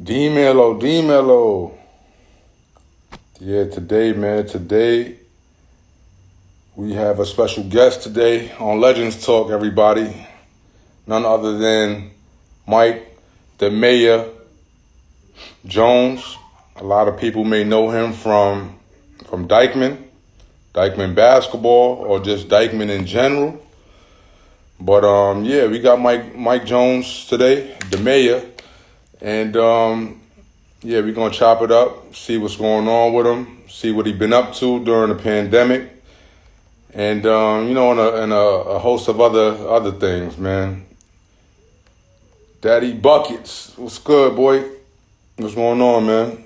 D-Mello, D-Mello. Yeah, today, man, today we have a special guest today on Legends Talk, everybody. None other than Mike, the Mayor Jones. A lot of people may know him from Dykeman basketball, or just Dykeman in general. But yeah, we got Mike Jones today, the Mayor, and yeah, we're gonna chop it up, see what's going on with him, see what he been up to during the pandemic, and and a host of other things, man. Daddy Buckets, what's good, boy? What's going on, man?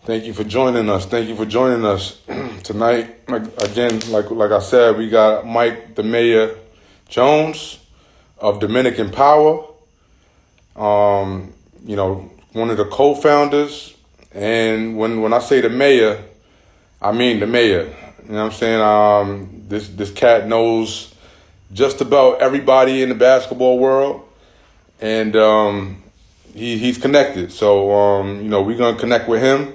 Thank you for joining us. Thank you for joining us tonight. Like I said, we got Mike, the Mayor Jones of Dominican Power. One of the co-founders, and when I say the mayor, I mean the mayor. You know what I'm saying? This cat knows just about everybody in the basketball world, and he's connected. So we're gonna connect with him.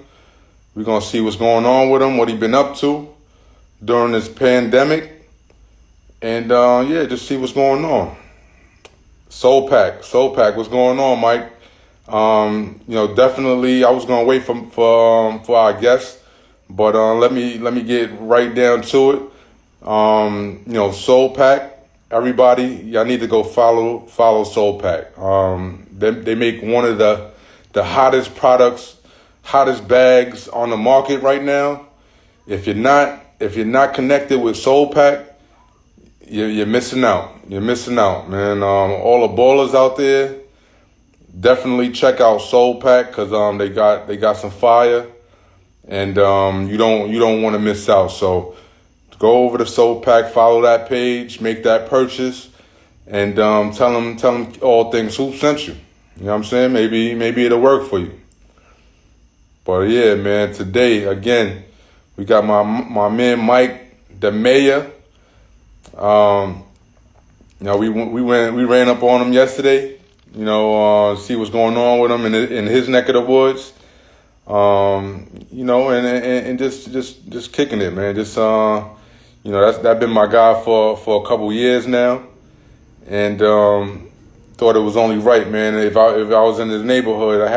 We're gonna see what's going on with him, what he been up to during this pandemic, and yeah, just see what's going on. Soul Pack, what's going on, Mike? Definitely, I was gonna wait for our guests, but let me get right down to it. Soul Pack, everybody, y'all need to go follow Soul Pack. They make one of the hottest bags on the market right now. If you're not connected with Soul Pack, you're missing out. You're missing out, man. All the ballers out there, definitely check out Soul Pack, because they got some fire, and you don't want to miss out. So go over to Soul Pack, follow that page, make that purchase, and tell them all things Hoop sent you. You know what I'm saying? Maybe it'll work for you. But yeah, man, today again we got my man Mike, the Mayor. Um, we ran up on him yesterday. See what's going on with him in his neck of the woods. And just kicking it, man. That's been my guy for a couple years now, and thought it was only right, man. If I was in his neighborhood, I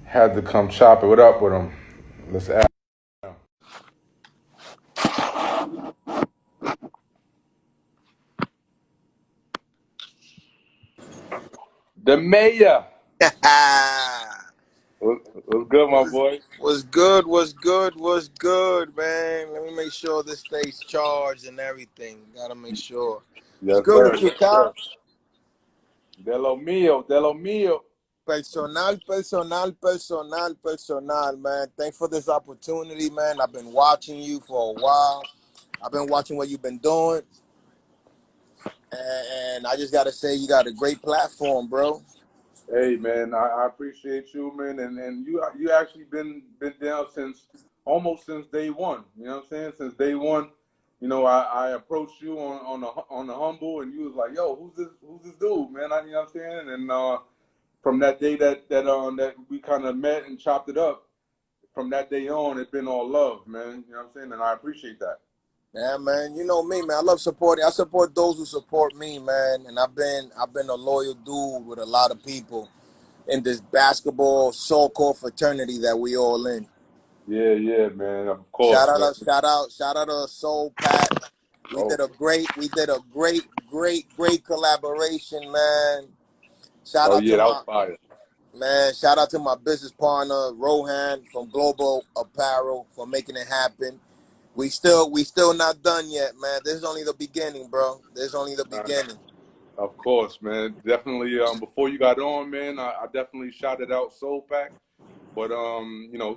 had to come chop it up with him. Let's ask the mayor. What's good, my what's, boy? what's good? What's good, man? Let me make sure this stays charged and everything. Gotta make sure. It's Yes, good sir. with you, Yes, sir. Kyle. De lo mío, de lo mío. Personal, man. Thanks for this opportunity, man. I've been watching you for a while. I've been watching what you've been doing. And I just gotta say, you got a great platform, bro. Hey, man, I appreciate you, man, and you actually been down since day one. You know what I'm saying? Since day one, I approached you on the humble, and you was like, "Yo, who's this dude, man?" You know what I'm saying? And from that day that we kind of met and chopped it up, from that day on, it's been all love, man. You know what I'm saying? And I appreciate that. Yeah, man. You know me, man. I love supporting. I support those who support me, man. And I've been a loyal dude with a lot of people in this basketball so-called fraternity that we all in. Yeah, yeah, man. Of Shout course, out, man. shout out to Soul Pack. Oh, We did a great collaboration, man. Shout oh out yeah, to that was my fire. shout out to my business partner Rohan from Global Apparel for making it happen. We still not done yet, man. This is only the beginning, bro. This is only the beginning. Of course, man. Definitely. Before you got on, man, I definitely shouted out Soul Pack, but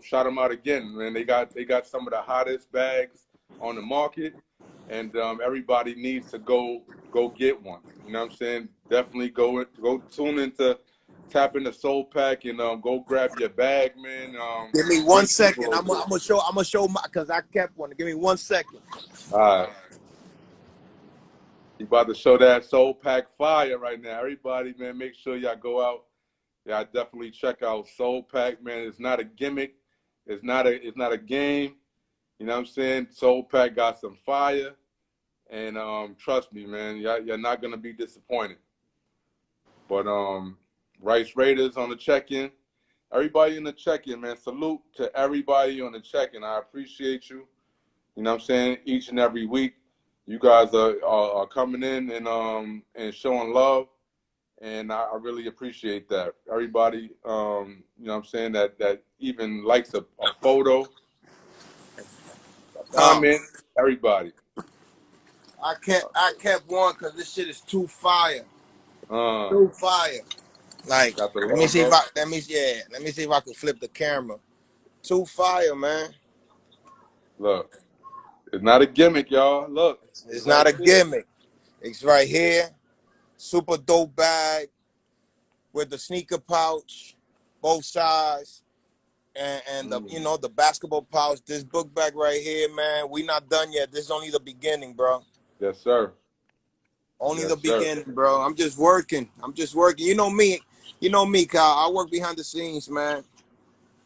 shout them out again, man. They got some of the hottest bags on the market, and everybody needs to go get one. You know what I'm saying? Definitely go tune into tap into Soul Pack and go grab your bag, man. Give me one Great people second. over there. I'm gonna show my because I kept one. Give me 1 second. All right. You about to show that Soul Pack fire right now. Everybody, man, make sure y'all go out. Yeah, I definitely check out Soul Pack, man. It's not a gimmick. It's not a game. You know what I'm saying? Soul Pack got some fire, and trust me, man, you're not gonna be disappointed. But Rice Raiders on the check-in. Everybody in the check-in, man. Salute to everybody on the check-in. I appreciate you. You know what I'm saying? Each and every week, you guys are coming in and showing love, and I really appreciate that. Everybody, you know what I'm saying, that even likes a photo, a Um, comment. Everybody. I kept one because this shit is too fire, Uh, too fire. Like, got the let me love, see if bro. I let me see if I can flip the camera. Too fire, man. Look, it's not a gimmick, y'all. Look, it's It's not right a there. gimmick. It's right here. Super dope bag with the sneaker pouch, both sides, and the Mm, the basketball pouch. This book bag right here, man. We not done yet. This is only the beginning, bro. yes, sir. Only the Yes, sir. beginning, bro. I'm just working. I'm just working. You know me. You know me, Kyle. I work behind the scenes, man.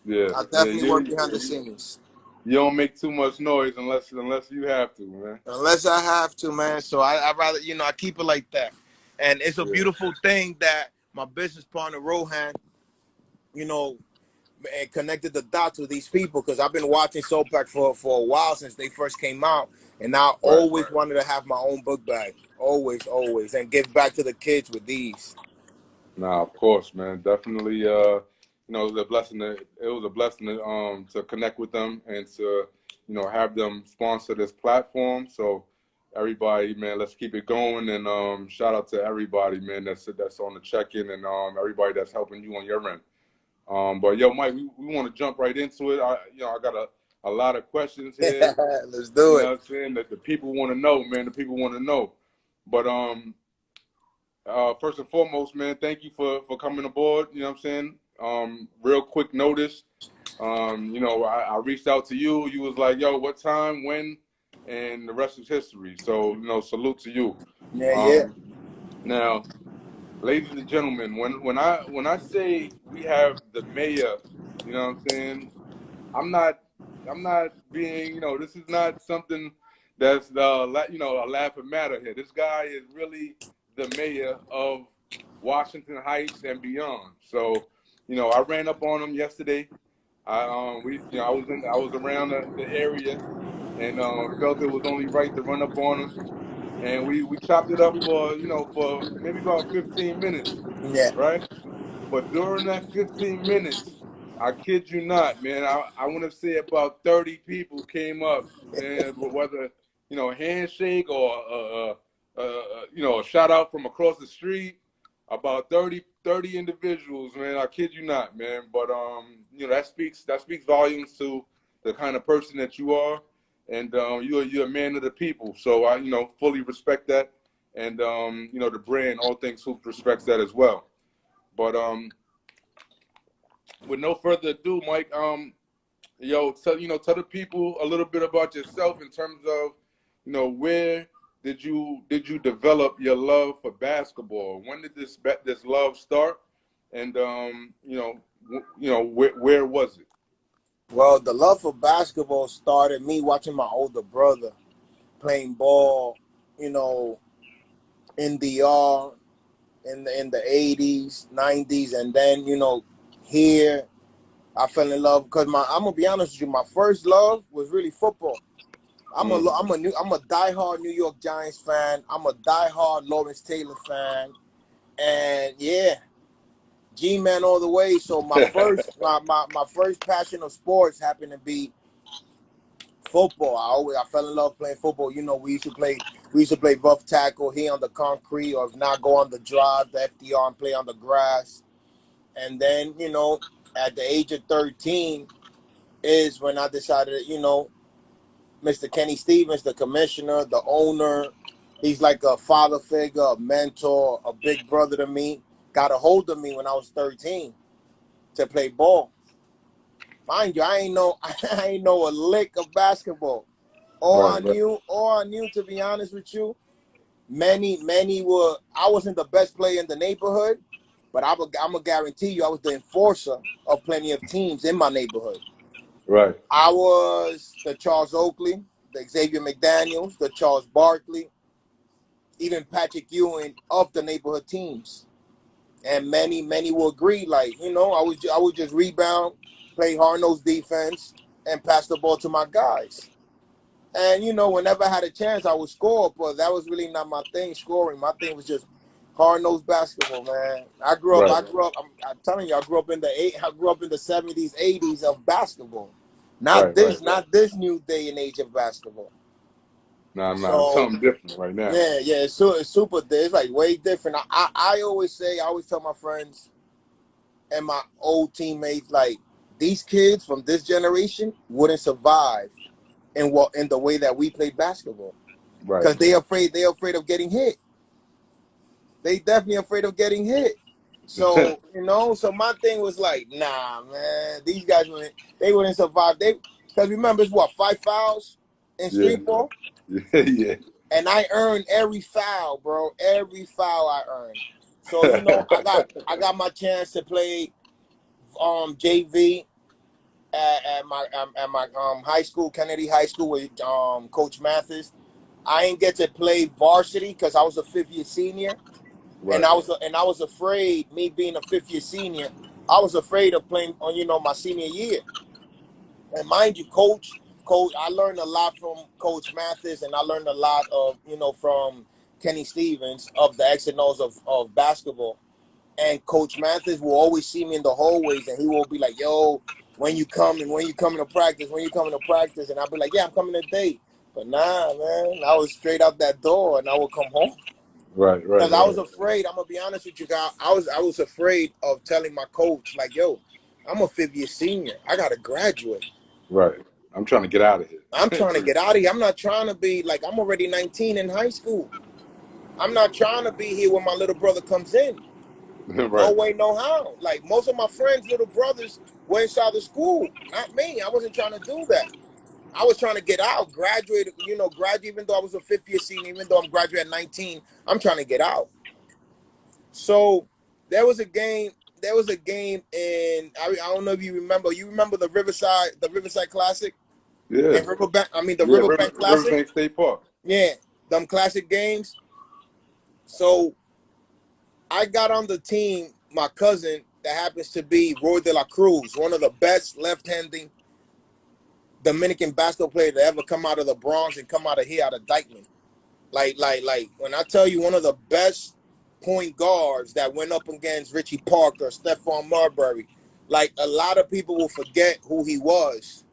Yeah, I yeah. definitely work behind the scenes. You don't make too much noise unless you have to, man. Unless I have to, man. So I rather, I keep it like that. And it's a Yeah, beautiful thing that my business partner Rohan, you know, and connected the dots with these people because I've been watching Soulpack for a while since they first came out, and I right. always wanted to have my own book bag, always, always, and give back to the kids with these. Nah, of course, man. Definitely. It was a blessing. To connect with them and to have them sponsor this platform. So everybody, man, let's keep it going. And shout out to everybody, man. That's on the check-in and everybody that's helping you on your end. But yo, Mike, we want to jump right into it. I got a lot of questions here. Let's do You it. know what I'm saying? That the people want to know, man. The people want to know. But first and foremost, man, thank you for coming aboard. You know what I'm saying? Real quick notice. I reached out to you. You was like, yo, what time, when, and the rest is history. So, salute to you. Yeah, yeah. Um, now, ladies and gentlemen, when I say we have the mayor, you know what I'm saying? I'm not I'm not being, this is not something that's a laughing matter here. This guy is really the mayor of Washington Heights and beyond. So, I ran up on him yesterday. I was around the area and felt it was only right to run up on him. And we chopped it up for maybe about 15 minutes, Yeah. right? But during that 15 minutes, I kid you not, man, I want to say about 30 people came up, man, whether, a handshake or, a shout out from across the street. About 30 individuals, man. I kid you not, man. But, that speaks volumes to the kind of person that you are. And you're a man of the people. So I, fully respect that. And, the brand, All Things Hoops, respects that as well. But with no further ado, Mike, tell the people a little bit about yourself in terms of, where did you develop your love for basketball? When did this love start? And where was it? Well, the love for basketball started me watching my older brother playing ball, you know, in the in the 80s, 90s, and then here I fell in love because I'm gonna be honest with you, my first love was really football. Mm. I'm a diehard New York Giants fan. I'm a diehard Lawrence Taylor fan, and yeah, G-man all the way. So my first passion of sports happened to be football. I fell in love playing football. We used to play rough tackle here on the concrete, or if not, go on the drive, the FDR, and play on the grass. And then at the age of 13 is when I decided, Mr. Kenny Stevens, the commissioner, the owner, he's like a father figure, a mentor, a big brother to me. Got a hold of me when I was 13 to play ball. Mind you, I ain't know I ain't know a lick of basketball. Right, right. All I knew, to be honest with you, many were. I wasn't the best player in the neighborhood, But I'm gonna guarantee you, I was the enforcer of plenty of teams in my neighborhood. Right. I was the Charles Oakley, the Xavier McDaniels, the Charles Barkley, even Patrick Ewing of the neighborhood teams. And many will agree. Like, I would just rebound, play hard nosed defense, and pass the ball to my guys. And whenever I had a chance, I would score. But that was really not my thing, scoring. My thing was just hard nosed basketball, man. I grew up. Right. I'm telling you, I grew up in the '70s, '80s of basketball. Not Right. Right. not this new day and age of basketball. Nah. It's So something different right now. yeah, it's super. It's like way different. I always tell my friends and my old teammates, like, these kids from this generation wouldn't survive in the way that we played basketball, Right. because they're afraid of getting hit. They definitely afraid of getting hit. So so my thing was like, nah, man, these guys wouldn't survive. Because remember, it's what, 5 fouls in Yeah. street ball, Yeah. and I earned every foul, bro. Every foul I earned. So I got my chance to play JV at my high school, Kennedy High School, with Coach Mathis. I didn't get to play varsity because I was a fifth-year senior, Right. and I was afraid. Me being a fifth-year senior, I was afraid of playing on my senior year. And mind you, coach, I learned a lot from Coach Mathis, and I learned a lot of from Kenny Stevens of the X and O's of basketball. And Coach Mathis will always see me in the hallways, and he will be like, "Yo, when you coming to practice?" And I'll be like, "Yeah, I'm coming today." But nah, man, I was straight out that door, and I would come home Right. because I was Right. afraid. I'm gonna be honest with you, guys. I was afraid of telling my coach, like, "Yo, I'm a fifth-year senior. I gotta graduate. Right. I'm trying to get out of I'm here. trying to get out of here. I'm not trying to be like, I'm already 19 in high school. I'm not trying to be here when my little brother comes in. No Right. way, no how. Like, most of my friends' little brothers were inside the school. Not me. I wasn't trying to do that. I was trying to get out, graduate, even though I was a fifth-year senior, even though I'm graduating at 19, I'm trying to get out. So there was a game. There was a game in, I don't know if you remember. You remember the Riverside Classic Yeah. and Riverbank. I mean, the Yeah. Riverbank Classic. Riverbank State Park. Yeah, them classic games. So I got on the team, my cousin, that happens to be Roy De La Cruz, one of the best left-handing Dominican basketball players to ever come out of the Bronx and come out of here, out of Dykeman. Like when I tell you, one of the best point guards that went up against Richie Parker, Stephon Marbury. Like, a lot of people will forget who he was,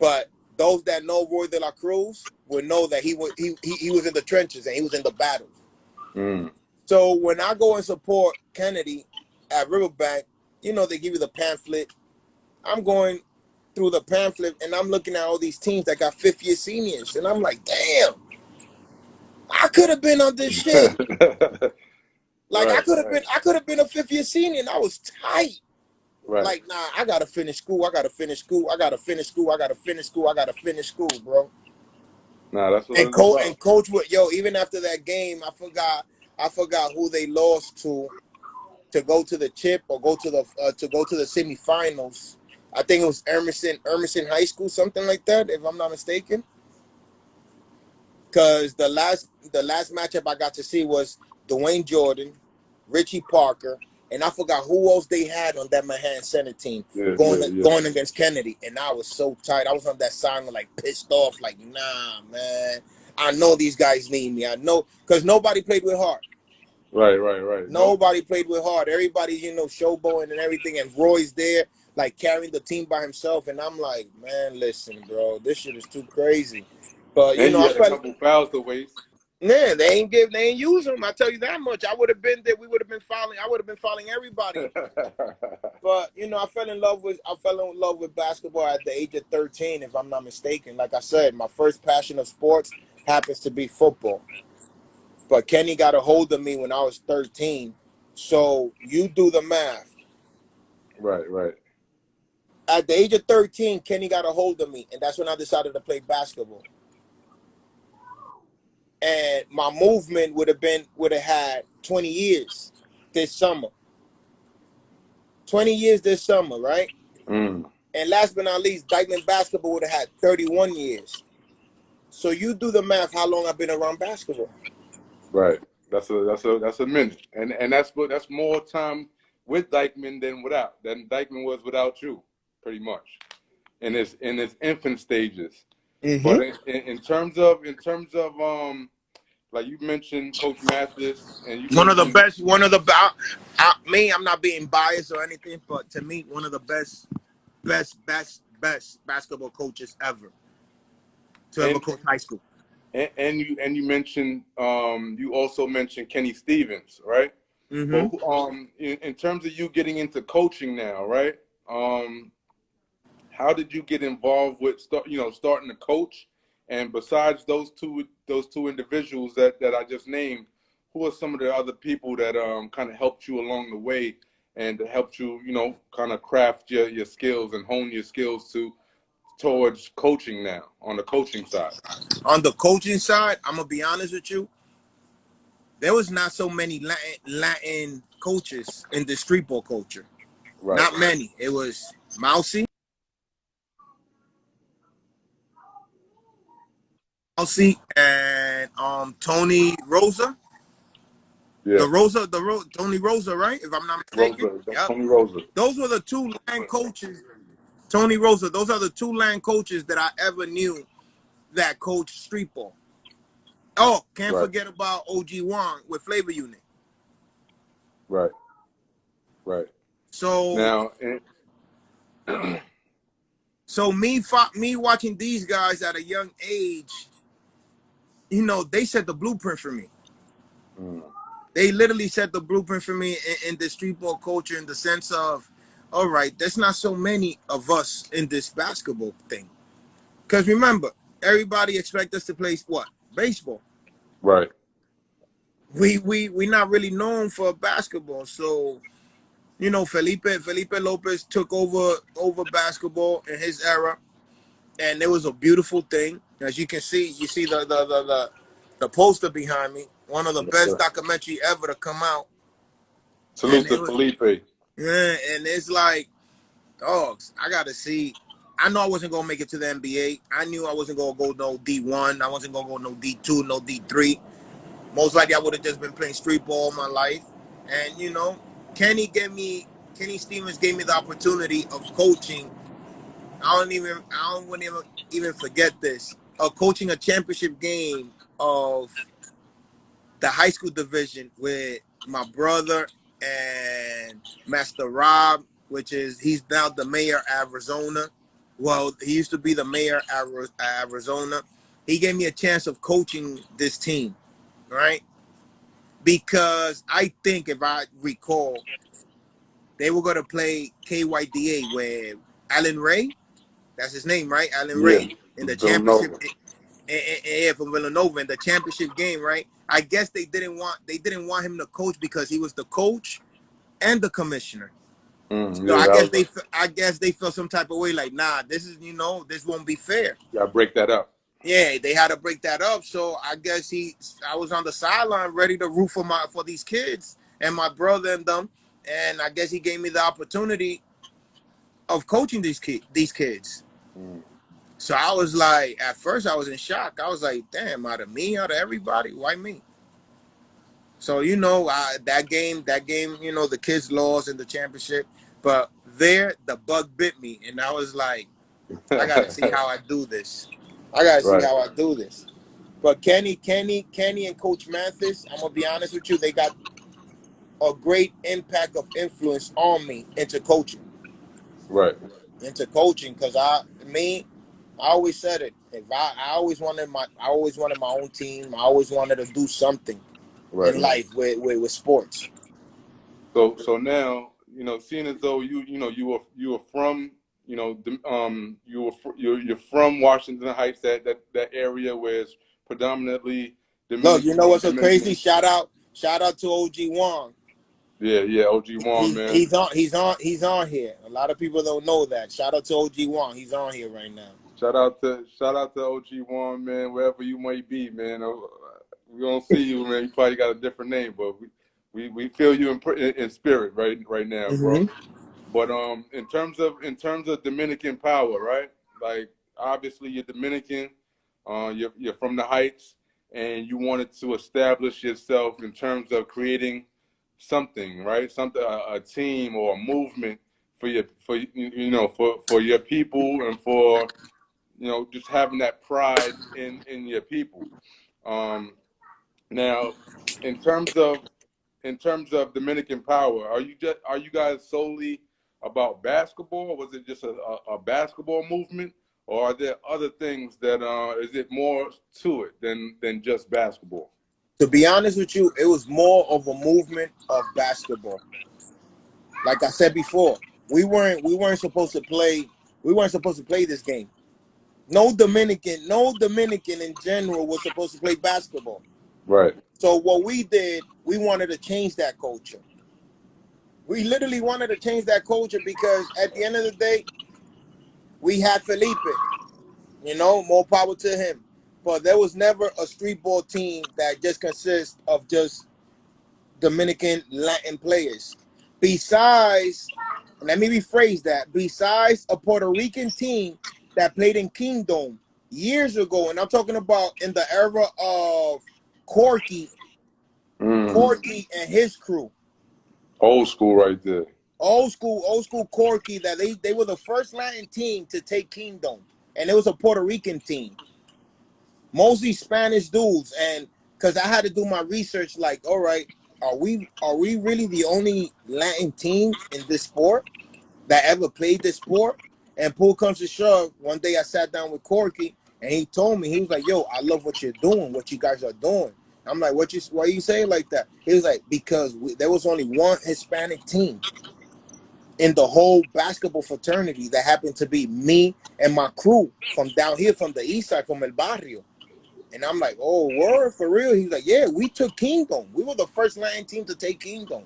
but those that know Roy De La Cruz will know that he was in the trenches and he was in the battles. Mm. So when I go and support Kennedy at Riverbank, they give you the pamphlet. I'm going through the pamphlet and I'm looking at all these teams that got fifth-year seniors, and I'm like, damn, I could have been on this shit. Like, Right. I could have been a fifth-year senior, and I was tight. Right. Like, nah, I gotta finish school. I gotta finish school. I gotta finish school. I gotta finish school. I gotta finish school, bro. Nah, that's what And it's about. coach would, even after that game, I forgot who they lost to go to the chip or go to the semifinals. I think it was Emerson High School, something like that, if I'm not mistaken. Because the last matchup I got to see was Dwayne Jordan, Richie Parker, and I forgot who else they had on that Manhattan Center team Yeah. going against Kennedy. And I was so tight. I was on that sideline, like, pissed off, like, nah, man. I know these guys need me. I know, because nobody played with heart. Right. Nope. Nobody played with heart. Everybody, showboating and everything, and Roy's there, like, carrying the team by himself. And I'm like, man, listen, bro, this shit is too crazy. But And you I had a felt, couple fouls to waste. man, they ain't use them. I tell you that much. I would have been there. I would have been fouling everybody. But I fell in love with basketball at the age of 13, if I'm not mistaken. Like I said, my first passion of sports happens to be football. But Kenny got a hold of me when I was 13. So you do the math. Right. At the age of 13, Kenny got a hold of me, and that's when I decided to play basketball. And my movement would have had 20 years this summer. 20 years this summer, right? Mm, And last but not least, Dykeman basketball would have had 31 years. So you do the math. How long I've been around basketball? right. That's a minute, and that's more time with Dykeman than Dykeman was without you, pretty much in his infant stages. But Mm-hmm. in terms of like you mentioned Coach Mathis and you One of the mentioned best. One of the me. I'm not being biased or anything, but to me, one of the best basketball coaches ever to ever and coach high school. and you mentioned you also mentioned Kenny Stevens, right? Mm-hmm. But in terms of you getting into coaching now, right? Um, how did you get involved with starting to coach? And besides those two individuals that I just named, who are some of the other people that kind of helped you along the way and helped you kind of craft your skills and hone your skills towards coaching now on the coaching side? On the coaching side, I'm gonna be honest with you. There was not so many Latin coaches in the street ball culture. Right. Not many. It was Mousy, and Tony Rosa. Yeah. Tony Rosa, right? If I'm not mistaken. Rosa, Yep. Tony Rosa. Those were the two land coaches. Tony Rosa. Those are the two land coaches that I ever knew that coached street ball. Oh, can't Right. forget about OG Wong with Flavor Unit. Right. Right. So, Now, me watching these guys at a young age, they set the blueprint for me. mm, They literally set the blueprint for me in the street ball culture, in the sense of, all right, there's not so many of us in this basketball thing. Because remember, everybody expects us to play what? Baseball. right. We not really known for basketball. So, Felipe Lopez took over basketball in his era, and it was a beautiful thing. As you see the poster behind me, one of the Yes, best sir. documentary ever to come out. And Salute it to was, Felipe. yeah, and it's like, dogs, I gotta see. I know I wasn't gonna make it to the NBA. I knew I wasn't gonna go no D1. I wasn't gonna go no D2, no D3. Most likely I would have just been playing street ball all my life. And Kenny Kenny Stevens gave me the opportunity of coaching. I don't want to even forget this. Of coaching a championship game of the high school division with my brother and Master Rob, which is he's now the mayor of Arizona. Well, he used to be the mayor of Arizona. He gave me a chance of coaching this team, right? Because I think, if I recall, they were going to play KYDA where Alan Ray, that's his name, right? Alan Yeah. Ray in the championship, Villanova. yeah, from Villanova in the championship game, right? I guess they didn't want him to coach because he was the coach and the commissioner. So Yeah, that was, I guess they felt some type of way, like, nah, this won't be fair. gotta break that up. Yeah, they had to break that up. So I guess I was on the sideline ready to root for these kids and my brother and them, and I guess he gave me the opportunity of coaching these kids. Mm, So I was like, at first I was in shock. I was like, damn, out of me, out of everybody, why me? So that game, the kids lost in the championship, but there the bug bit me, and I was like, I gotta see how I do this. I gotta see right. how I do this. But Kenny, and Coach Mathis, I'm gonna be honest with you, they got a great impact of influence on me into coaching. Right. Because I always said it. If I always wanted my own team. I always wanted to do something Right. in life with sports. So now, seeing as though you were from, you're from Washington Heights, that area where it's predominantly Look, you know what's so crazy? Dominican. Shout out to OG Wong. Yeah, yeah, OG Juan, He's man. he's on he's on he's on here. A lot of people don't know that. Shout out to OG Wong. He's on here right now. Shout out to OG Juan, man. Wherever you might be, man. We don't see you, man. You probably got a different name, but we feel you in spirit right now, Mm-hmm. bro. But in terms of Dominican power, right? Like obviously you're Dominican, you're from the Heights, and you wanted to establish yourself in terms of creating something, right? Something, a team or a movement for your people and for just having that pride in your people. Um, Now, in terms of Dominican Power, are you guys solely about basketball? Was it just a basketball movement, or are there other things that is it more to it than just basketball? To be honest with you, it was more of a movement of basketball. Like I said before, we weren't supposed to play. We weren't supposed to play this game. No Dominican in general was supposed to play basketball. Right. So what we did, we wanted to change that culture. We literally wanted to change that culture because at the end of the day, we had Felipe. More power to him. But there was never a street ball team that just consists of just Dominican Latin players. Besides, let me rephrase that. Besides a Puerto Rican team that played in Kingdom years ago, and I'm talking about in the era of Corky, Mm. Corky and his crew. Old school right there. Old school Corky, that they were the first Latin team to take Kingdom. And it was a Puerto Rican team. Mostly Spanish dudes. And because I had to do my research, like, all right, are we really the only Latin teams in this sport that ever played this sport? And pull comes to shove, one day I sat down with Corky and he told me, he was like, yo, I love what you're doing, what you guys are doing. I'm like, why are you saying like that? He was like, because there was only one Hispanic team in the whole basketball fraternity that happened to be me and my crew from down here from the east side, from El Barrio. And I'm like, oh, word, for real? He's like, yeah, we took Kingdom. We were the first Latin team to take Kingdom.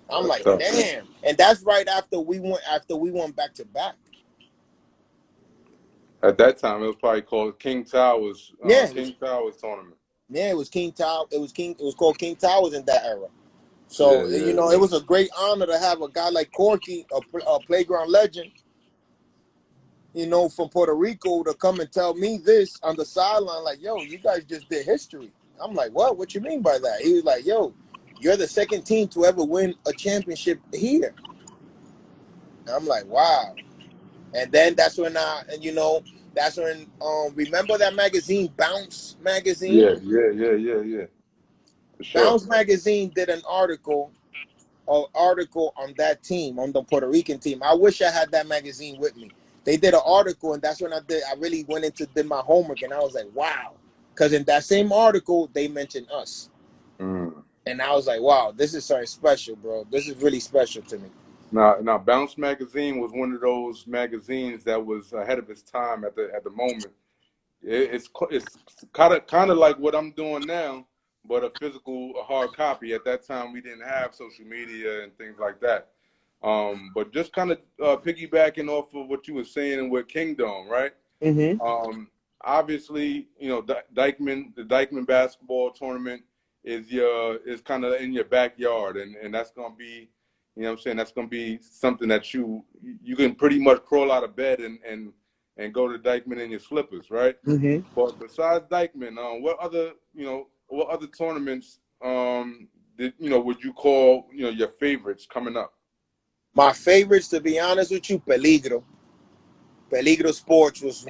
I'm That's like, tough. damn. And that's right after we went back to back. At that time, it was probably called King Towers. Yeah, it was King Towers tournament. it was King Tower. It was called King Towers in that era. Yeah, So, yeah, it yeah. was a great honor to have a guy like Corky, a playground legend, from Puerto Rico to come and tell me this on the sideline, like, yo, you guys just did history. I'm like, what? What you mean by that? He was like, yo, you're the second team to ever win a championship here. And I'm like, wow. And then remember that magazine, Bounce magazine? Yeah, yeah, yeah, yeah, yeah. For sure. Bounce magazine did an article on that team, on the Puerto Rican team. I wish I had that magazine with me. They did an article, and that's when I really went into did my homework, and I was like, wow. Because in that same article, they mentioned us. Mm. And I was like, wow, this is something special, bro. This is really special to me. Now, Bounce magazine was one of those magazines that was ahead of its time at the moment. It's kind of like what I'm doing now, but a hard copy. At that time, we didn't have social media and things like that. But just kind of piggybacking off of what you were saying and with Kingdom, right? Mm-hmm. Obviously, the Dykeman basketball tournament is kind of in your backyard, and that's gonna be, what I'm saying, that's gonna be something that you can pretty much crawl out of bed and go to Dykeman in your slippers, right? Mm-hmm. But besides Dykeman, what other tournaments would you call your favorites coming up? My favorites, to be honest with you, Peligro. Peligro Sports was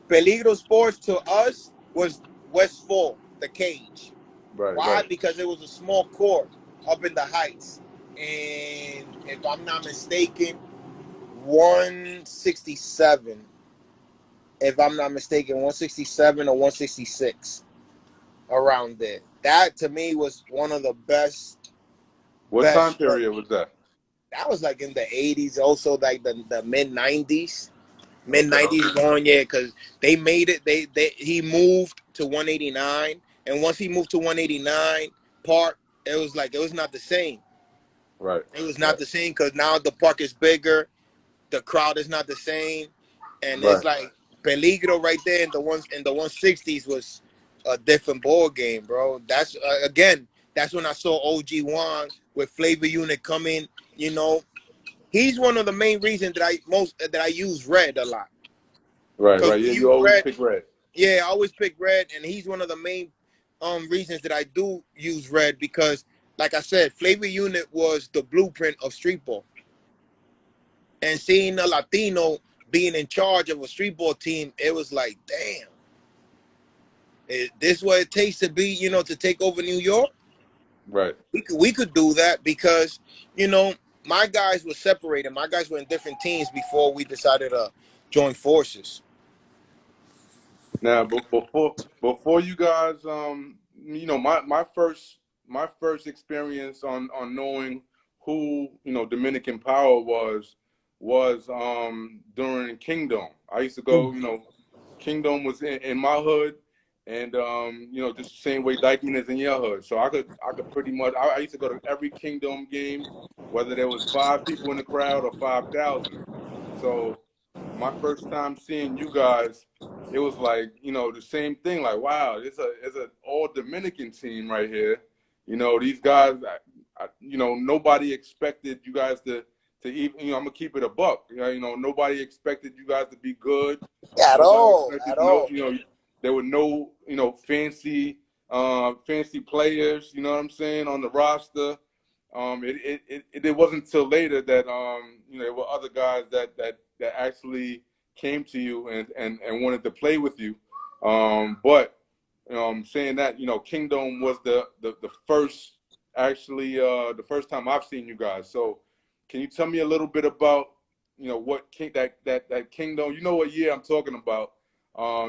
Peligro Sports to us was Westfall, the cage. Right, Why? right, Because it was a small court up in the heights. And if I'm not mistaken, 167. If I'm not mistaken, 167 or 166, around there. That to me was one of the best, What time best. period was that? That was like in the 80s, also like the mid 90s. Mid Okay, 90s going, yeah, because they made it. He moved to 189, and once he moved to 189 park, it was not the same. right, It was not right, the same because now the park is bigger, the crowd is not the same, and it's right. like Peligro right there in the 160s was a different ball game, bro. That's again, that's when I saw OG Juan with Flavor Unit coming. You know, he's one of the main reasons that I use red a lot. Right, Because right. we Yeah, you use always red. pick red. Yeah, I always pick red, and he's one of the main reasons that I do use red because, like I said, Flavor Unit was the blueprint of street ball. And seeing a Latino being in charge of a street ball team, it was like, damn, this what it takes to be, to take over New York? Right. We could do that because, my guys were separated. My guys were in different teams before we decided to join forces. Now, but before you guys, my first experience on knowing who Dominican Power was during Kingdom. I used to go, Kingdom was in my hood, and just the same way Dykeman is in your hood. So I could pretty much I used to go to every Kingdom game, whether there was 5 people in the crowd or 5,000. So my first time seeing you guys, it was like the same thing. Like, wow, it's a all Dominican team right here. These guys, nobody expected you guys to even. I'm gonna keep it a buck. Nobody expected you guys to be good. At Nobody all, expected at no. all. There were no fancy players. You know what I'm saying, on the roster. It wasn't until later that there were other guys that actually came to you and wanted to play with you. But saying that, Kingdom was the first, actually, the first time I've seen you guys. So can you tell me a little bit about what that Kingdom? You know what year I'm talking about?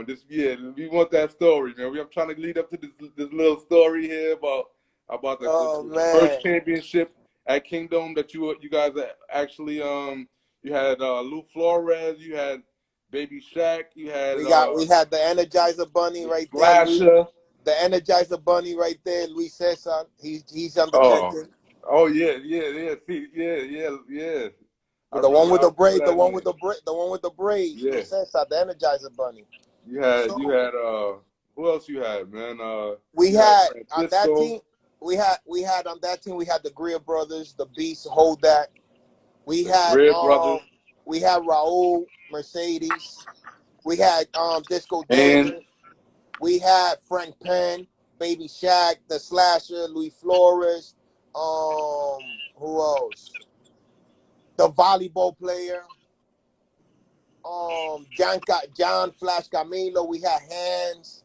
This year, we want that story, man. I'm trying to lead up to this little story here about Oh the first man, championship at Kingdom that you guys actually you had Lou Flores, you had Baby Shaq, you had we had the Energizer Bunny the right there, Luis. Slasher. The Energizer Bunny right there, Luis Cesar. He's on the Oh, curtain. oh yeah. See, yeah. The one with I the remember braid, the that one name. with the one with the braids, Yeah, Luis Cesar, the Energizer Bunny. you So had who else you had, man? we You had had on that Francisco. team, we had on that team, we had the Greer brothers, the Beast, hold that. We The had Greer brothers, Raul Mercedes. We had Disco and Danny. We had Frank Penn, Baby Shaq, the Slasher, Louis Flores. Who else? The volleyball player. John Flash Camilo. We had Hands.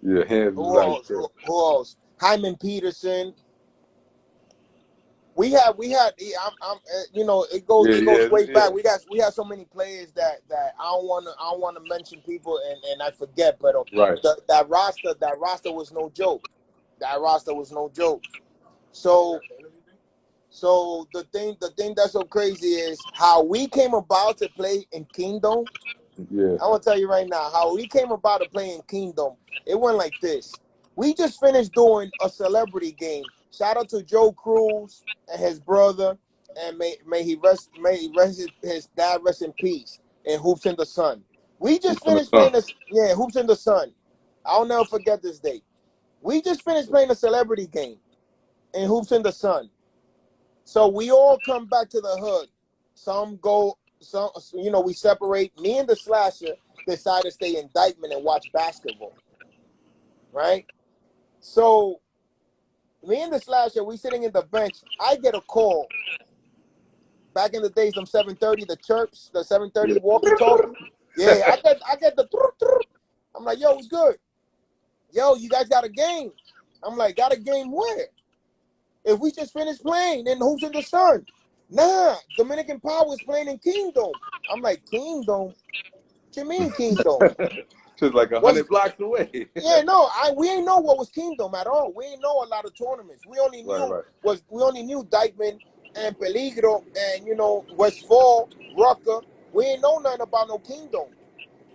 yeah, hands was Who nice. else? Who else? Hyman Peterson. We had. It goes way Yeah, back. We had so many players that I don't wanna mention people and I forget. But right. that roster was no joke. That roster was no joke. So the thing that's so crazy is how we came about to play in Kingdom. Yeah, I'm gonna tell you right now how we came about to play in Kingdom. It went like this. We just finished doing a celebrity game. Shout out to Joe Cruz and his brother, and may he rest his dad rest in peace. And Hoops in the Sun. We just from the finished sun. playing this. Yeah, Hoops in the Sun. I'll never forget this day. We just finished playing a celebrity game in Hoops in the Sun. So we all come back to the hood. Some go, we separate. Me and the Slasher decide to stay in Dykeman and watch basketball, right? So me and the Slasher, we sitting in the bench. I get a call. Back in the days, them 7:30, the chirps, the 7:30 Yeah. walkie-talkie. Yeah, I get the. I'm like, yo, what's good? Yo, you guys got a game? I'm like, got a game where? If we just finished playing, then who's in the Sun? Nah, Dominican Power is playing in Kingdom. I'm like, Kingdom? What you mean Kingdom? Just like Was 100 blocks away. Yeah, no, we ain't know what was Kingdom at all. We ain't know a lot of tournaments. We only Right, knew right, Dykeman and Peligro and Westfall, Rucker. We ain't know nothing about no Kingdom,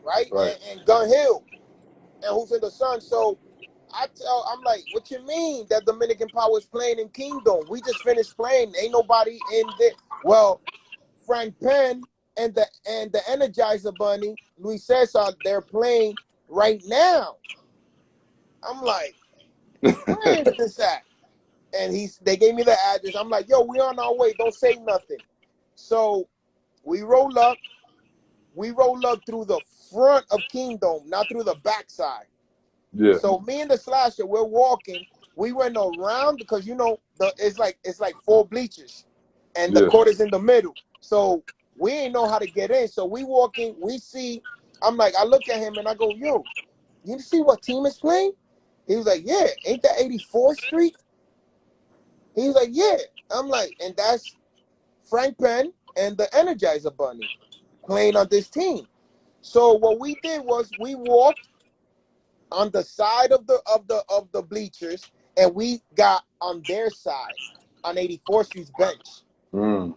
right? right. And Gun Hill and who's in the Sun. So I'm like, what you mean that Dominican Power is playing in Kingdom? We just finished playing. Ain't nobody in there. Well, Frank Penn and the Energizer Bunny, Luis Cesar, they're playing right now. I'm like, where is this at? And they gave me the address. I'm like, yo, we on our way. Don't say nothing. So we roll up. We roll up through the front of Kingdom, not through the backside. Yeah. So me and the Slasher, we're walking. We went around because it's like four bleachers, and the Yeah. court is in the middle. So we ain't know how to get in. So we walking. We see. I'm like, I look at him and I go, "Yo, you see what team is playing?" He was like, "Yeah, ain't that 84th Street?" He was like, "Yeah." I'm like, and that's Frank Penn and the Energizer Bunny playing on this team. So what we did was we walked on the side of the bleachers, and we got on their side on 84th Street's bench. Mm.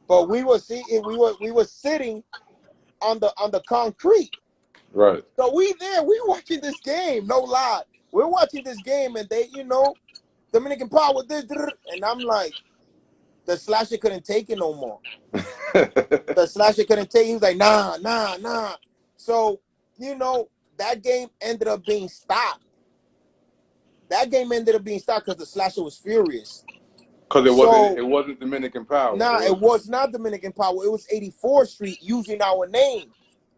But we were sitting on the concrete. Right. So we watching this game, no lie. We're watching this game, and they, Dominican Power this, and I'm like, the Slasher couldn't take it no more. The Slasher couldn't take it. He was like, nah, nah, nah. So, that game ended up being stopped. That game ended up being stopped because the Slasher was furious. Because So, it wasn't Dominican Power. nah, it was not Dominican Power. It was 84th Street using our name.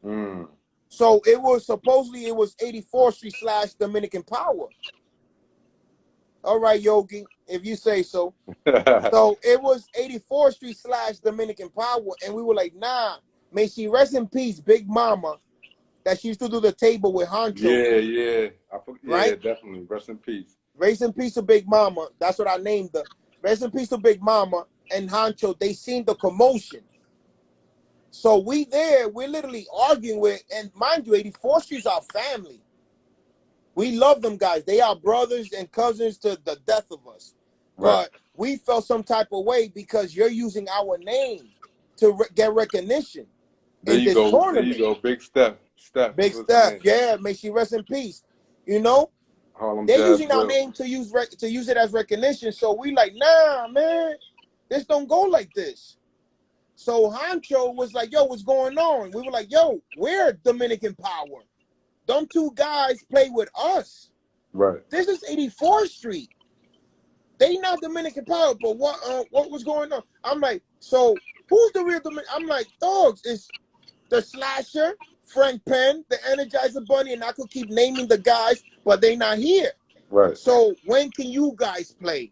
Mm. So it was 84th Street / Dominican Power. All right, Yogi, if you say so. So it was 84th Street / Dominican Power, and we were like, nah, may she rest in peace, Big Mama, that she used to do the table with Honcho, Yeah. Yeah, right? definitely. Rest in peace. Rest in peace to Big Mama. That's what I named her. Rest in peace to Big Mama and Honcho. They seen the commotion. So we're literally arguing with, and mind you, 84th Street's our family. We love them guys. They are brothers and cousins to the death of us. Right. But we felt some type of way because you're using our name to get recognition There in you this go. There you tournament. go. Big Steph. Steph. Big What's her Steph, name? yeah, may she rest in peace. Harlem They're Jazz using our Grill. name to use it as recognition. So we like, nah, man, this don't go like this. So Honcho was like, yo, what's going on? We were like, yo, we're Dominican Power. Them two guys play with us. Right. This is 84th Street. They not Dominican Power, but what was going on? I'm like, so who's the real Dominican? I'm like, dogs, it's the Slasher, Frank Penn, the Energizer Bunny, and I could keep naming the guys, but they not here. Right. So when can you guys play?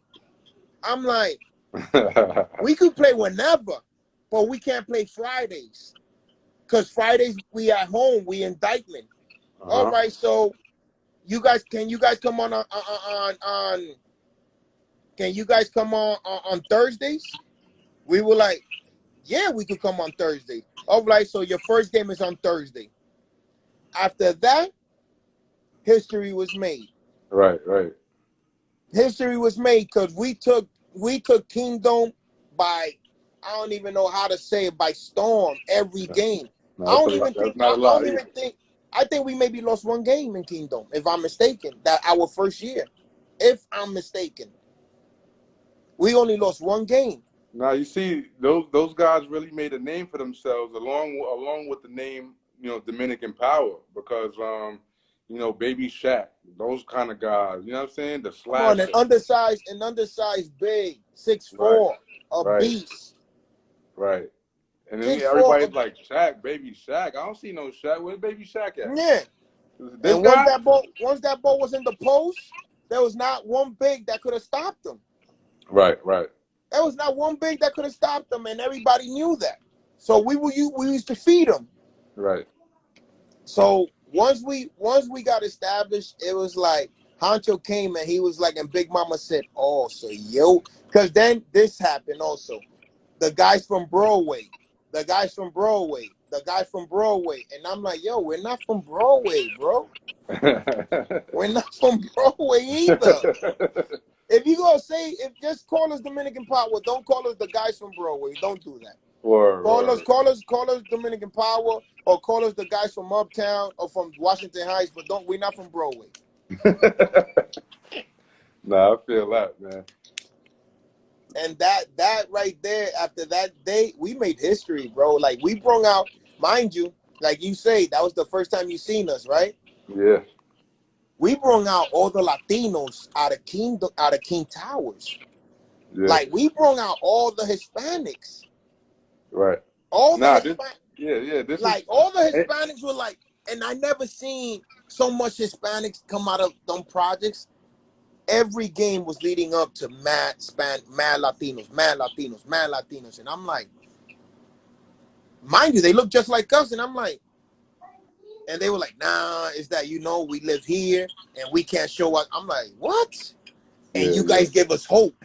I'm like, we could play whenever, but we can't play Fridays. Because Fridays we at home, we indictment. All right, so can you guys come on can you guys come on Thursdays? We were like, yeah, we could come on Thursday. All right, so your first game is on Thursday. After that, history was made. Right. History was made because we took Kingdom by, I don't even know how to say it, by storm every game. No, I don't even think not a lot. I think we maybe lost one game in Kingdom, if I'm mistaken. That our first year. If I'm mistaken. We only lost one game. Now you see, those guys really made a name for themselves along with the name, Dominican Power, because Baby Shaq, those kind of guys, you know what I'm saying? The Come on, Slasher. an undersized big, 6'4", a Right. beast. Right. And then 6'4", everybody's like, Shaq, Baby Shaq. I don't see no Shaq. Where's Baby Shaq at? yeah. This And guy? once that ball was in the post, there was not one big that could have stopped them. Right. There was not one big that could have stopped them, and everybody knew that. So we used to feed them. Right. So once we got established, it was like Honcho came and he was like, and Big Mama said, "Oh, so yo," because then this happened also. The guys from Broadway, and I'm like, yo, we're not from Broadway, bro. We're not from Broadway either. If you gonna just call us Dominican Power, don't call us the guys from Broadway. Don't do that. Call us Dominican Power, or call us the guys from Uptown or from Washington Heights, but we're not from Broadway. Nah, I feel that, man. And that right there, after that day, we made history, bro. Like we brought out, mind you, like you say, that was the first time you seen us, right? Yeah. We brought out all the Latinos out of King Towers. Yeah. Like we brought out all the Hispanics. Right. All the Nah, this, Hispanic, this is, like all the eh, Hispanics were like, and I never seen so much Hispanics come out of them projects. Every game was leading up to mad Latinos, mad Latinos, mad Latinos, and I'm like, mind you, they look just like us, and I'm like, and they were like, nah, is that we live here and we can't show up. I'm like, what? And yeah, you yeah. guys give us hope,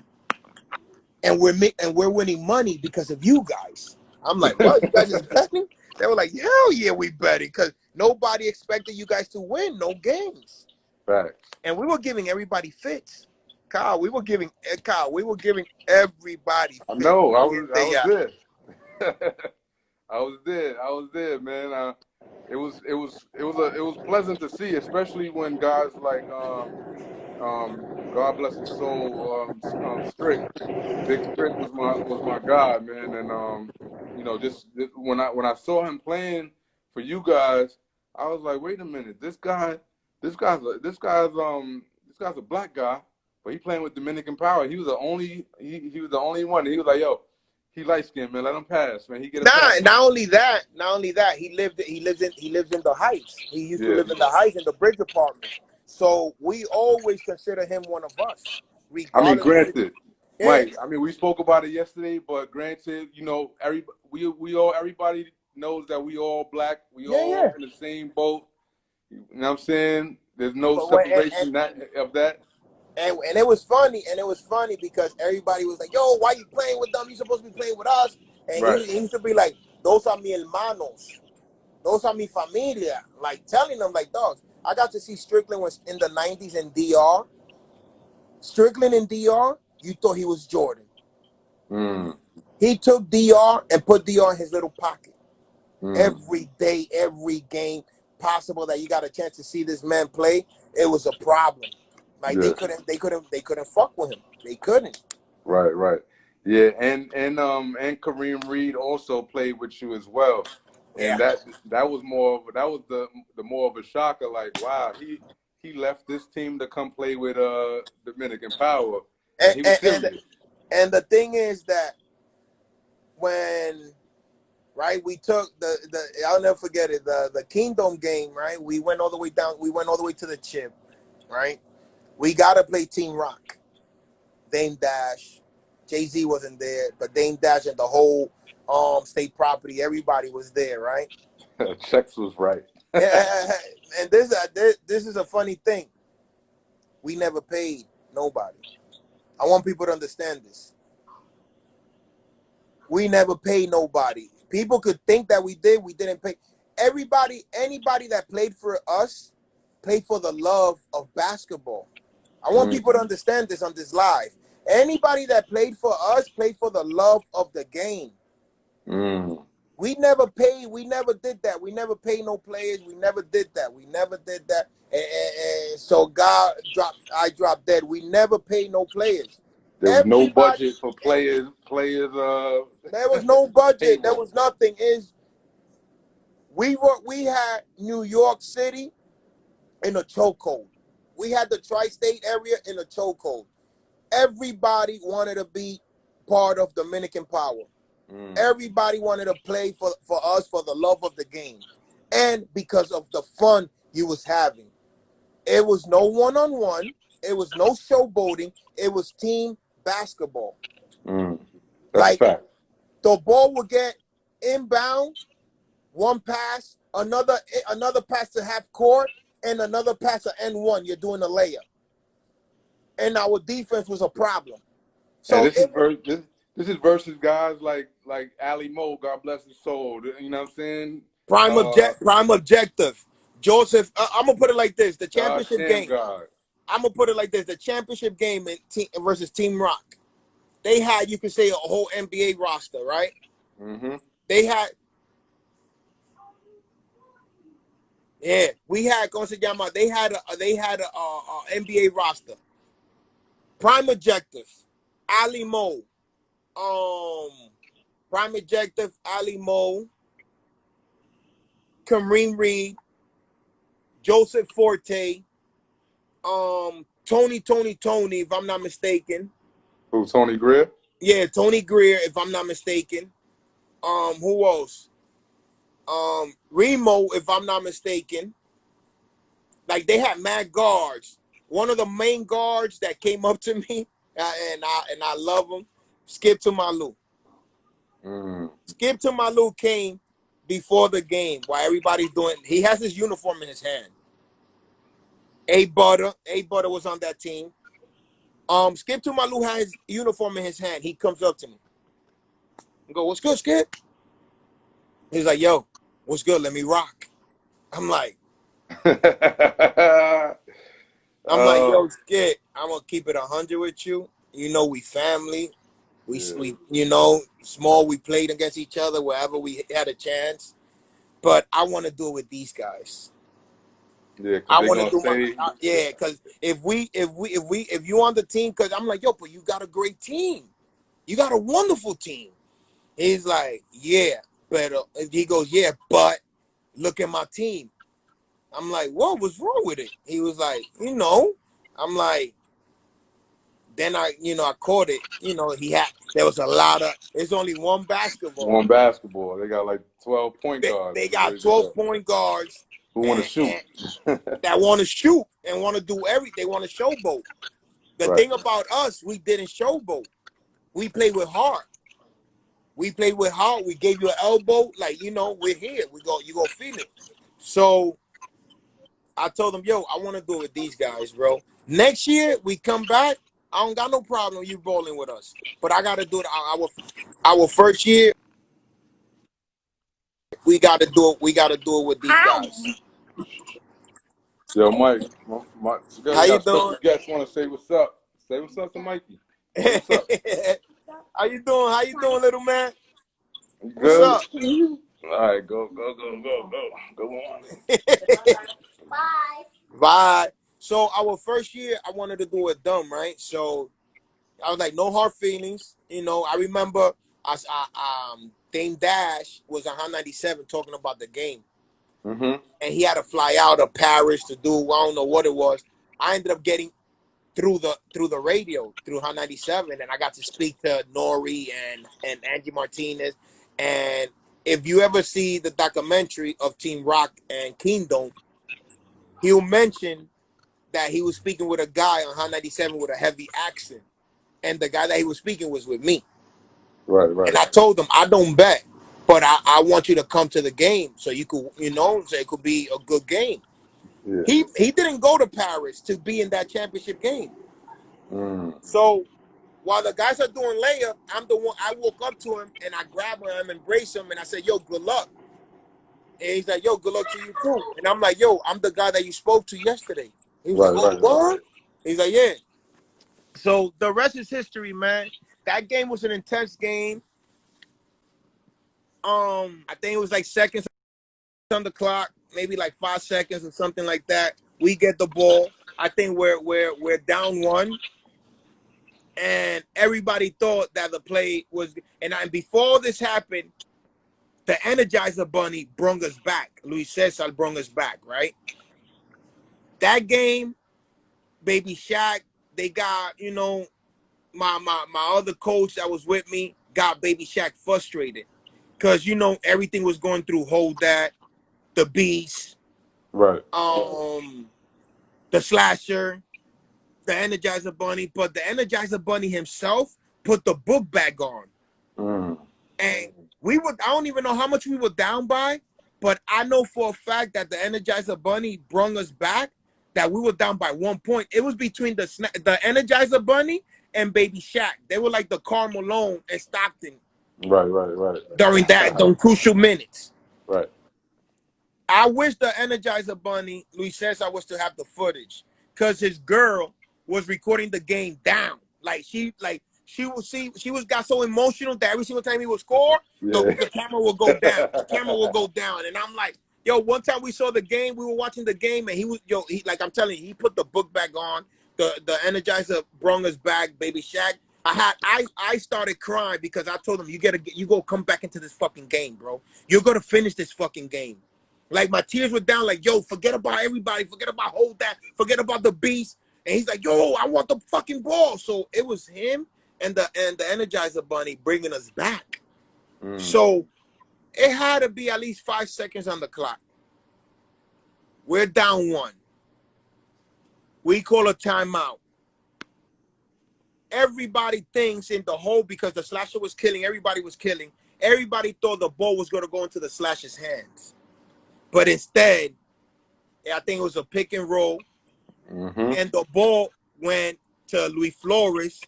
and we're winning money because of you guys. I'm like, what? You guys is betting? They were like, hell yeah, we betting because nobody expected you guys to win no games, Facts. and we were giving everybody fits. Kyle, we were giving everybody I fit know. day in I day was out. there. I was there, man. It was pleasant to see, especially when guys like God bless his soul, Strick. Big Strick was my guy, man, and when I saw him playing for you guys, I was like, wait a minute, this guy's a black guy, but he playing with Dominican Power. He was the only one. He was like, yo, he light skinned, man, let him pass, man. He get a Nah, pass. not only that, he lives in the Heights. He used to Yeah. live in the Heights in the Bridge Apartments. So we always consider him one of us, I mean, regardless of granted, yeah, Mike. I mean, we spoke about it yesterday, but granted, everybody knows that we all black. We yeah. all in the same boat. You know what I'm saying? There's no But when, separation of that. and it was funny because everybody was like, "Yo, why you playing with them? You supposed to be playing with us." And Right. he used to be like, "Those are mi hermanos, those are mi familia," like telling them like dogs. I got to see Strickland was in the '90s in DR. Strickland in DR, you thought he was Jordan. Mm, He took DR and put DR in his little pocket. mm, Every day, every game possible that you got a chance to see this man play, it was a problem. Like yeah. they couldn't fuck with him. They couldn't. Right. Right. Yeah. And Kareem Reed also played with you as well, Yeah. and that was the more of a shocker. Like, wow, he left this team to come play with Dominican Power, and And he was and and, serious. and the thing is that when we took the I'll never forget it, the Kingdom game, right? We went all the way down, we went all the way to the chip, right? We gotta play Team Rock. Dame Dash, Jay-Z wasn't there, but Dame Dash and the whole state property, everybody was there, right? Chex was right. And this is a funny thing. We never paid nobody. I want people to understand this. We never paid nobody. People could think that we did. We didn't pay. Anybody that played for us, played for the love of basketball. I want Mm, people to understand this on this live. Anybody that played for us played for the love of the game. mm. We never paid. We never did that. We never paid no players. We never did that. We never did that. And so I dropped dead. We never paid no players. There was no Everybody, budget for players there was no budget. There payroll. was nothing. We had New York City in a chokehold. We had the tri-state area in a chokehold. Everybody wanted to be part of Dominican Power. Mm, Everybody wanted to play for us for the love of the game and because of the fun you was having. It was no one-on-one. It was no showboating. It was team basketball. mm. That's a Like fact. the ball would get inbound, one pass, another pass to half court, and another pass to N1. You're doing a layup, and our defense was a problem. And So it was this is versus guys like Ali Mo, God bless his soul. You know what I'm saying? prime objective. Joseph, I'm gonna put it like this: the God championship damn game. God. I'm gonna put it like this: the championship game versus Team Rock. They had, you could say, a whole NBA roster, right? Mm-hmm. They had, yeah, we had, ¿cómo se llama? They had a NBA roster. Prime objective, Ali Mo, prime objective, Ali Mo, Kareem Reed, Joseph Forte, Tony, if I'm not mistaken. Who, Tony Greer? Yeah, Tony Greer, if I'm not mistaken. Who else? Remo, if I'm not mistaken. Like they had mad guards. One of the main guards that came up to me, and I love him, Skip to Malu. Mm. Skip to Malu came before the game while everybody's doing. He has his uniform in his hand. A Butter was on that team. Skip to Malu has his uniform in his hand. He comes up to me and go, "What's good, Skip?" He's like, "Yo, what's good? Let me rock." I'm like, I'm like, Oh, "Yo, Skip, I'm gonna keep it 100 with you. You know, we family. yeah, Small. We played against each other wherever we had a chance. But I want to do it with these guys. yeah, because I they're want to gonna do my say, yeah. Because if you on the team, because I'm like, yo, but you got a great team. You got a wonderful team. He's like, yeah, but he goes, yeah, but look at my team. I'm like, what was wrong with it? He was like, I'm like, then I caught it. There was a lot of. There's only one basketball. on basketball, they got like 12 point guards. They Is what got he said. 12 point guards Who want to shoot? and that want to shoot and want to do everything. They want to showboat. The Right. thing about us, we didn't showboat. We played with heart. We played with heart. We gave you an elbow, like we're here. You go feel it. So I told them, yo, I want to do it with these guys, bro. Next year we come back. I don't got no problem you bowling with us, but I got to do it. Our first year, we got to do it. We got to do it with these guys. Yo, Mike, we How you got special doing? guests want to say what's up. Say what's up to Mikey. Say what's up. How you doing? How you doing, little man? You What's good? up? All right, go on. Bye. So our first year, I wanted to do it dumb, right? So I was like, no hard feelings. I remember Dame Dash was on Hot 97 talking about the game, Mm-hmm. and he had to fly out of Paris to do I don't know what it was. I ended up getting through the radio through Hot 97, and I got to speak to Nori and Angie Martinez. And if you ever see the documentary of Team Rock and Kingdom, he'll mention that he was speaking with a guy on Hot 97 with a heavy accent, and the guy that he was speaking was with me. Right. And I told him I don't bet, but I want you to come to the game so you could so it could be a good game. Yeah. He didn't go to Paris to be in that championship game. Mm. So while the guys are doing layup, I'm the one. I walk up to him and I grab him, embrace him, and I say, "Yo, good luck." And he's like, "Yo, good luck to you too." And I'm like, "Yo, I'm the guy that you spoke to yesterday." He was like, "Oh, Right. what?" He's like, "Yeah." So the rest is history, man. That game was an intense game. I think it was like seconds on the clock, maybe like 5 seconds or something like that. We get the ball. I think we're down one, and everybody thought that the play was. And before this happened, the Energizer Bunny brung us back. Luis Cesar brung us back, right? That game, Baby Shaq, they got my other coach that was with me got Baby Shaq frustrated because everything was going through Hold That, the Beast, Right. the Slasher, the Energizer Bunny, but the Energizer Bunny himself put the book bag on. Mm. And I don't even know how much we were down by, but I know for a fact that the Energizer Bunny brung us back, that we were down by 1 point. It was between the Energizer Bunny and Baby Shaq. They were like the Karl Malone and Stockton Right. during those crucial minutes. Right. I wish the Energizer Bunny, Luis Cesar, was to have the footage because his girl was recording the game down. She got so emotional that every single time he would score, Yeah. the camera will go down. The camera will go down, and I'm like, yo. One time we saw the game, we were watching the game, and I'm telling you, he put the book back on. The Energizer brung us back, Baby Shaq. I started crying because I told him you go come back into this fucking game, bro. You're gonna finish this fucking game. Like my tears were down, like, yo, forget about everybody, forget about Hold That, forget about the Beast. And he's like, yo, I want the fucking ball. So it was him and the Energizer Bunny bringing us back. So it had to be at least 5 seconds on the clock. We're down 1. We call a timeout. Everybody thinks in the hole, because the slasher was killing, everybody was killing. Everybody thought the ball was going to go into the slasher's hands. But instead, I think it was a pick and roll. And the ball went to Luis Flores,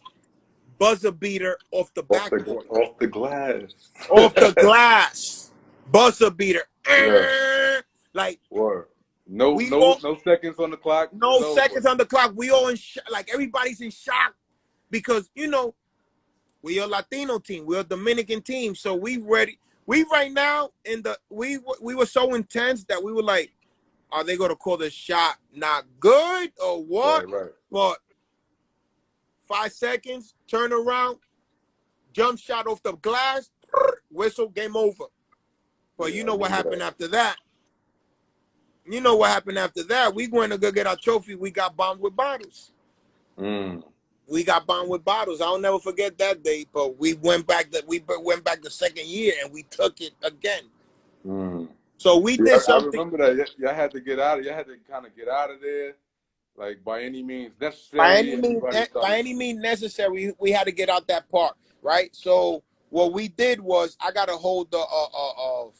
buzzer beater off the backboard. Off the glass. Off the glass. Buzzer beater. Yeah. Like, Word. No seconds on the clock. No seconds on the clock. We all in like, everybody's in shock because, you know, we are a Latino team. We're a Dominican team. So we ready. We right now we were so intense that we were like, are they going to call the shot not good or what? Right. But 5 seconds, turn around, jump shot off the glass, whistle, game over. But you know what happened after that? You know what happened after that? We went to go get our trophy. We got bombed with bottles. We got bombed with bottles. I'll never forget that day. But we went back. The second year and we took it again. So we did something. I remember that. Y'all had to get out. Y'all had to kind of get out of there, like by any means necessary. By any means necessary, we had to get out that park, right? So what we did was, I got a hold of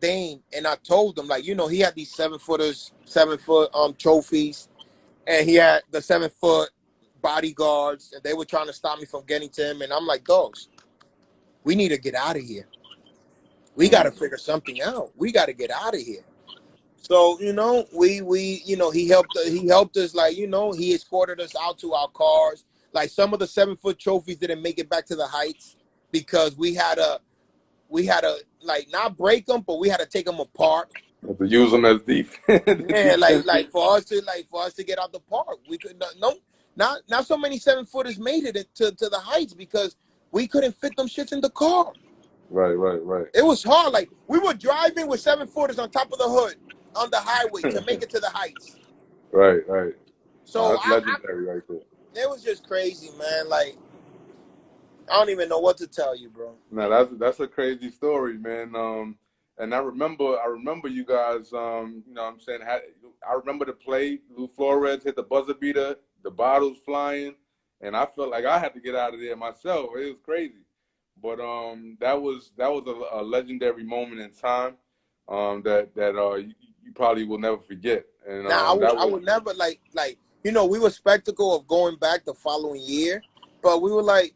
Dane, and I told him, like, you know, he had these 7-foot trophies, and he had the 7-foot bodyguards, and they were trying to stop me from getting to him. And I'm like, dogs, we need to get out of here. We got to figure something out. We got to get out of here. So, you know, we you know, he helped us, like, you know, he escorted us out to our cars. Like, some of the 7-foot trophies didn't make it back to the heights because we had to like, not break them, but we had to take them apart. To use them as defense. Yeah, like for us to get out the park, we could not so many 7-footers made it to the heights because we couldn't fit them shits in the car. Right. It was hard. Like, we were driving with 7-footers on top of the hood on the highway to make it to the heights. Right. So that's legendary right there. It was just crazy, man. Like, I don't even know what to tell you, bro. No, that's a crazy story, man. And I remember you guys. You know what I'm saying? I remember the play. Lou Flores hit the buzzer beater, the bottles flying, and I felt like I had to get out of there myself. It was crazy. But that was a legendary moment in time that you probably will never forget. And I would never, like, you know, we were skeptical of going back the following year, but we were like,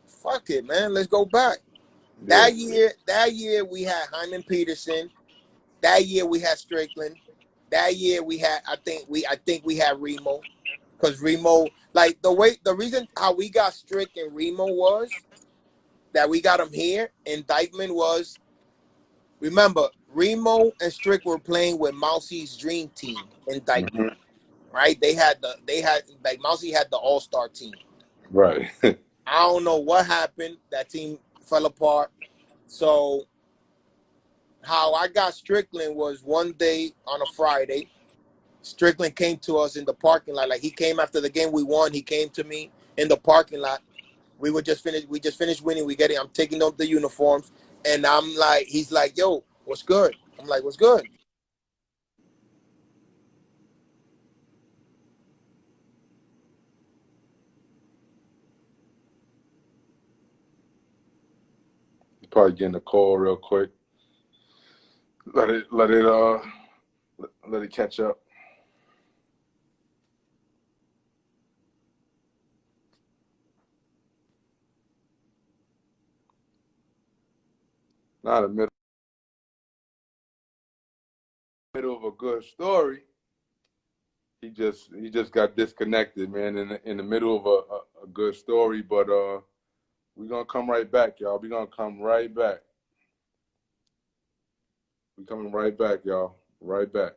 fuck it, man, let's go back. Yeah. That year we had Hyman Peterson. That year we had Strickland. That year we had, I think we had Remo, because Remo, like, the reason how we got Strick and Remo was that we got them here in Dyckman was, remember, Remo and Strick were playing with Mousie's dream team in Dyckman, right? They had like, Mousy had the all-star team. Right. I don't know what happened. That team fell apart. So how I got Strickland was one day on a Friday. Strickland came to us in the parking lot. Like, he came after the game we won. He came to me in the parking lot. We just finished winning. I'm taking up the uniforms, and I'm like, he's like, yo, what's good? I'm like, what's good? You're probably getting a call real quick. Let it catch up. Not a middle of a good story. He just got disconnected, man, in the middle of a good story. But we're gonna come right back, y'all. We're gonna come right back. We're coming right back, y'all. Right back.